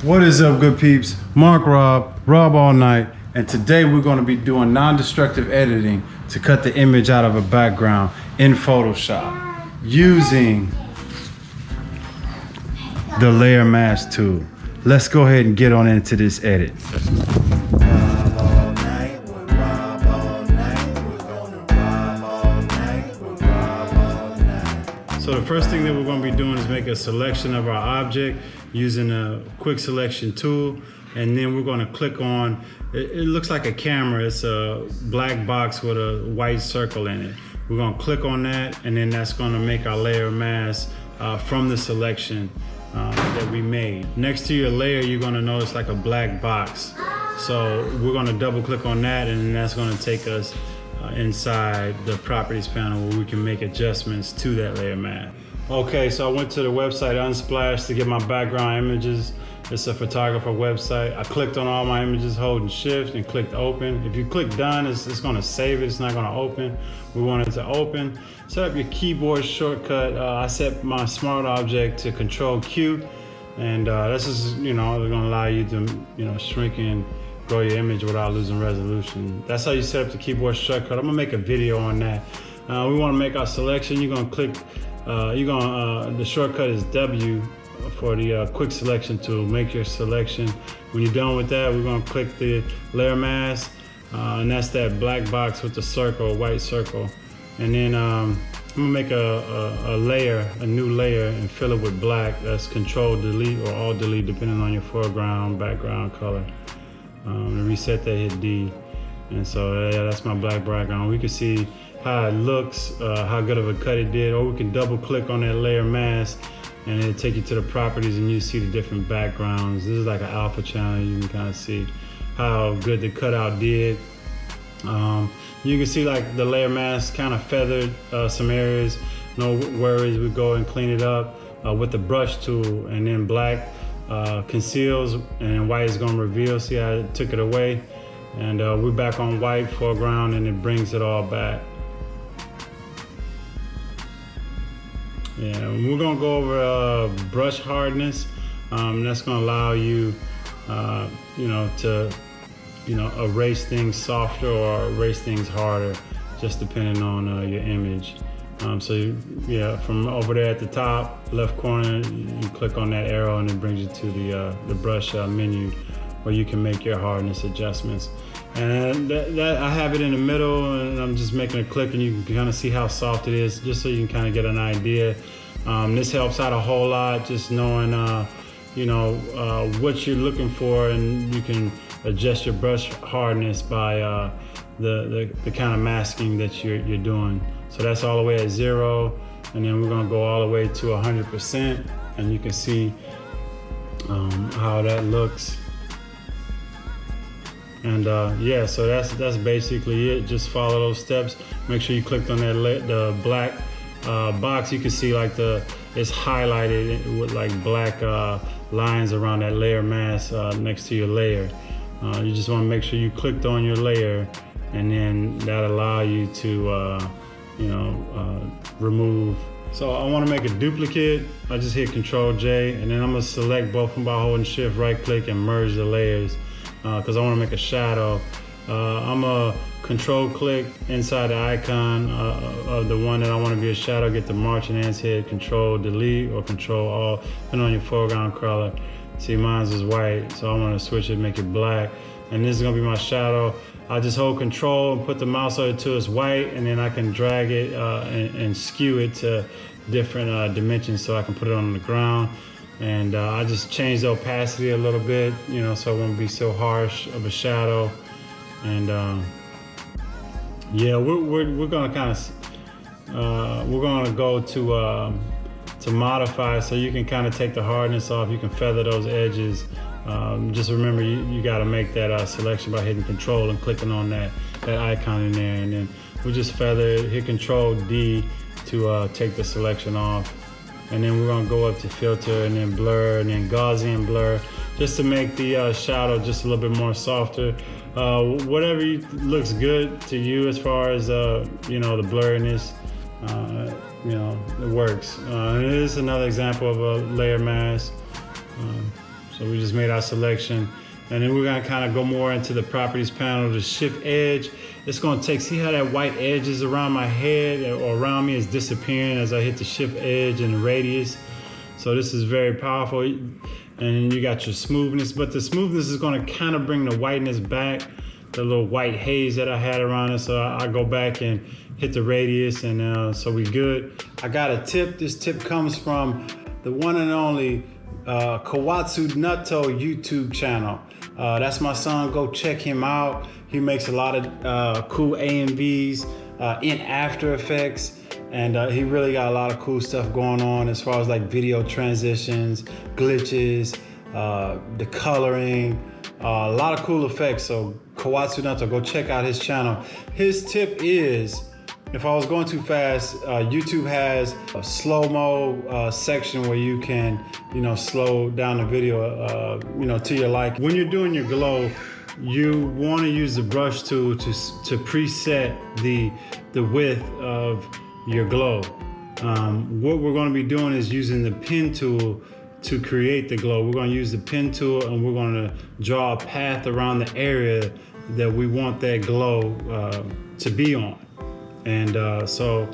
What is up, good peeps? Mark Rob all night, and today we're going to be doing non-destructive editing to cut the image out of a background in Photoshop using the layer mask tool. Let's go ahead and get on into this edit. So the first thing that we're going to be doing is make a selection of our object using a quick selection tool, and then we're going to click on, it looks like a camera, it's a black box with a white circle in it. We're going to click on that, and then that's going to make our layer mask from the selection that we made. Next to your layer, you're going to notice like a black box. So we're going to double click on that, and then that's going to take us inside the properties panel where we can make adjustments to that layer mask. Okay, so I went to the website Unsplash to get my background images. It's a photographer website. I clicked on all my images holding shift and clicked open. If you click done, it's gonna save it, it's not gonna open. We want it to open. Set up your keyboard shortcut. I set my smart object to Control Q, and this is, gonna allow you to, shrink and grow your image without losing resolution. That's how you set up the keyboard shortcut. I'm gonna make a video on that. We wanna make our selection. You're gonna click, the shortcut is W for the quick selection tool. Make your selection. When you're done with that, we're gonna click the layer mask, and that's that black box with the circle, white circle. And then I'm gonna make a layer, a new layer, and fill it with black. That's Control Delete or Alt Delete, depending on your foreground, background color. To reset that, hit D. And so yeah, that's my black background. We can see how it looks, how good of a cut it did, or we can double click on that layer mask and it'll take you to the properties and you see the different backgrounds. This is like an alpha channel. You can kind of see how good the cutout did. You can see like the layer mask kind of feathered some areas. No worries, we go and clean it up with the brush tool, and then black conceals and white is gonna reveal. See how it took it away? And we're back on white foreground, and it brings it all back. Yeah, we're gonna go over brush hardness. That's gonna allow you, to, erase things softer or erase things harder, just depending on your image. From over there at the top left corner, you click on that arrow, and it brings you to the brush menu, where you can make your hardness adjustments. And that I have it in the middle, and I'm just making a click, and you can kind of see how soft it is, just so you can kind of get an idea. This helps out a whole lot, just knowing what you're looking for, and you can adjust your brush hardness by the kind of masking that you're doing. So that's all the way at 0, and then we're gonna go all the way to 100%, and you can see how that looks. And so that's basically it. Just follow those steps. Make sure you clicked on that the black box. You can see like it's highlighted with like black lines around that layer mask next to your layer. You just want to make sure you clicked on your layer, and then that allow you to remove. So I want to make a duplicate. I just hit Control J, and then I'm gonna select both of them by holding Shift right click and merge the layers, because I want to make a shadow. I'm a Control click inside the icon of the one that I want to be a shadow, get the marching ants, hit Control Delete or Control Alt, depending on your foreground color. See, mine's is white, so I want to switch it, make it black, and this is gonna be my shadow. I just hold Control and put the mouse over to its white, and then I can drag it and skew it to different dimensions, so I can put it on the ground. And I just change the opacity a little bit, so it won't be so harsh of a shadow. And we're gonna kind of we're gonna go to modify, so you can kind of take the hardness off. You can feather those edges. Just remember, you got to make that selection by hitting Control and clicking on that icon in there, and then we just feather it. Hit Control D to take the selection off, and then we're gonna go up to filter, and then blur, and then Gaussian blur, just to make the shadow just a little bit more softer. Whatever looks good to you as far as the blurriness, it works. This is another example of a layer mask. So we just made our selection. And then we're gonna kind of go more into the properties panel, the shift edge. It's gonna take, see how that white edge is around my head or around me is disappearing as I hit the shift edge and the radius. So this is very powerful. And then you got your smoothness, but the smoothness is gonna kind of bring the whiteness back, the little white haze that I had around it. So I go back and hit the radius, and so we good. I got a tip. This tip comes from the one and only Kawatsu Nutto YouTube channel. That's my son. Go check him out. He makes a lot of cool AMVs in After Effects, and he really got a lot of cool stuff going on as far as like video transitions, glitches, the coloring, a lot of cool effects. So Kawatsu Nutto, go check out his channel. His tip is, if I was going too fast, YouTube has a slow-mo section where you can, slow down the video, to your like. When you're doing your glow, you want to use the brush tool to preset the width of your glow. What we're going to be doing is using the pen tool to create the glow. We're going to use the pen tool, and we're going to draw a path around the area that we want that glow to be on. And so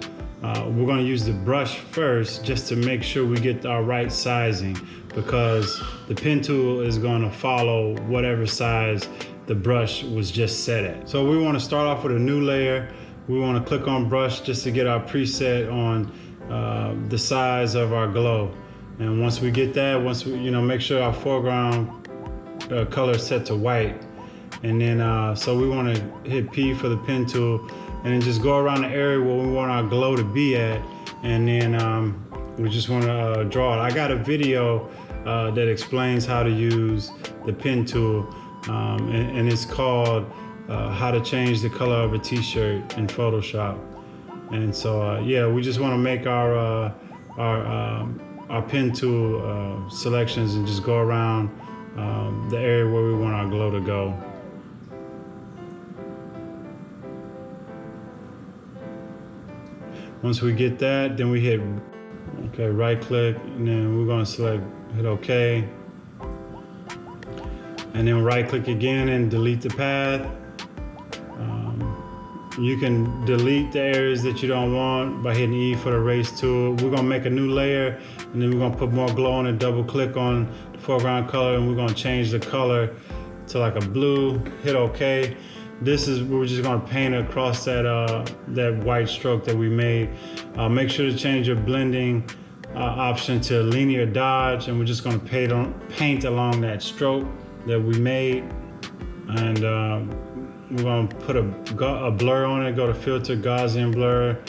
we're going to use the brush first just to make sure we get our right sizing, because the pen tool is going to follow whatever size the brush was just set at. So we want to start off with a new layer. We want to click on brush just to get our preset on the size of our glow. And once we get that, once we make sure our foreground color is set to white. And then so we want to hit P for the pen tool, and then just go around the area where we want our glow to be at, and then we just want to draw it. I got a video that explains how to use the pen tool, and it's called how to change the color of a t-shirt in Photoshop. And so yeah, we just want to make our pen tool selections and just go around the area where we want our glow to go. Once we get that, then we hit right click, and then we're going to hit OK, and then right click again and delete the path. You can delete the areas that you don't want by hitting E for the erase tool. We're going to make a new layer, and then we're going to put more glow on it. Double click on the foreground color, and we're going to change the color to like a blue. Hit OK. We're just going to paint across that white stroke that we made. Make sure to change your blending option to linear dodge, and we're just going to paint along that stroke that we made. And we're going to put a blur on it. Go to filter, Gaussian blur,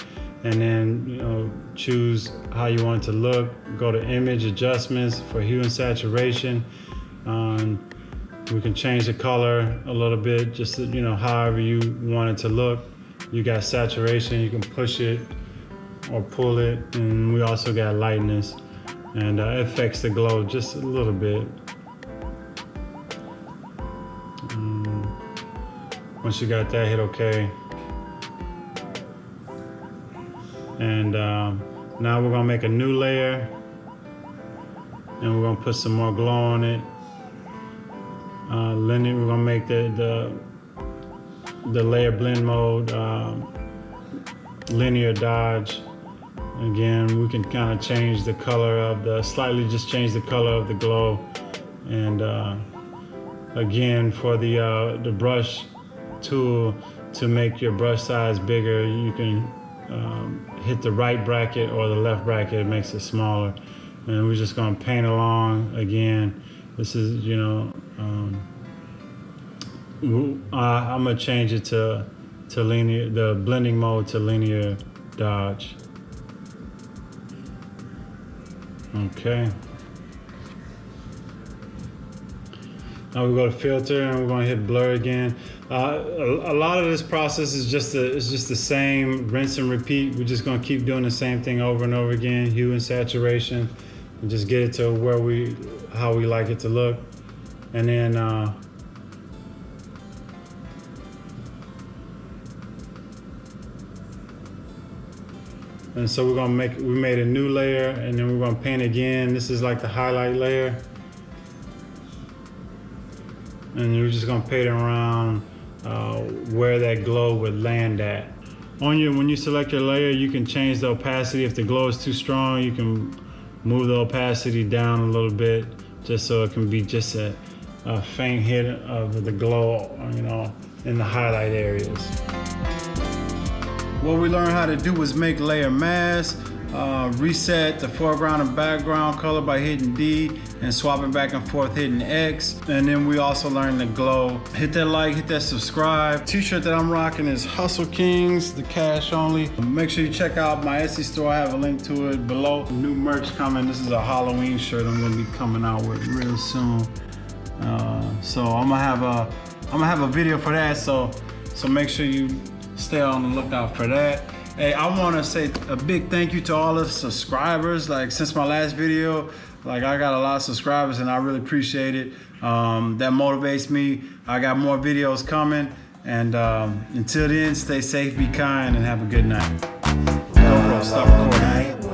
and then choose how you want it to look. Go to image adjustments for hue and saturation. We can change the color a little bit, just however you want it to look. You got saturation, you can push it or pull it, and we also got lightness, and it affects the glow just a little bit. Once you got that, hit OK. And now we're gonna make a new layer, and we're gonna put some more glow on it. Linear, we're gonna make the layer blend mode linear dodge. Again, we can kind of change the color of slightly just change the color of the glow. And again, for the brush tool to make your brush size bigger, you can hit the right bracket or the left bracket. It makes it smaller. And we're just gonna paint along again. This is, I'm gonna change it to linear, the blending mode to linear dodge. Okay. Now we go to filter, and we're gonna hit blur again. A lot of this process is just the same, rinse and repeat. We're just gonna keep doing the same thing over and over again. Hue and saturation, and just get it to how we like it to look. And then and so we made a new layer, and then we're gonna paint again. This is like the highlight layer. and you're just gonna paint around where that glow would land at. When you select your layer, you can change the opacity. If the glow is too strong, you can move the opacity down a little bit, just so it can be just a faint hit of the glow, in the highlight areas. What we learned how to do was make layer mask, reset the foreground and background color by hitting D and swapping back and forth hitting X. And then we also learned the glow. Hit that like, hit that subscribe. T-shirt that I'm rocking is Hustle Kings, the cash only. Make sure you check out my Etsy store. I have a link to it below. New merch coming. This is a Halloween shirt I'm gonna be coming out with real soon. So I'm gonna have a video for that. So make sure you stay on the lookout for that. Hey, I want to say a big thank you to all the subscribers. Like, since my last video, I got a lot of subscribers and I really appreciate it. That motivates me. I got more videos coming. And until then, stay safe, be kind, and have a good night. GoPro, stop recording.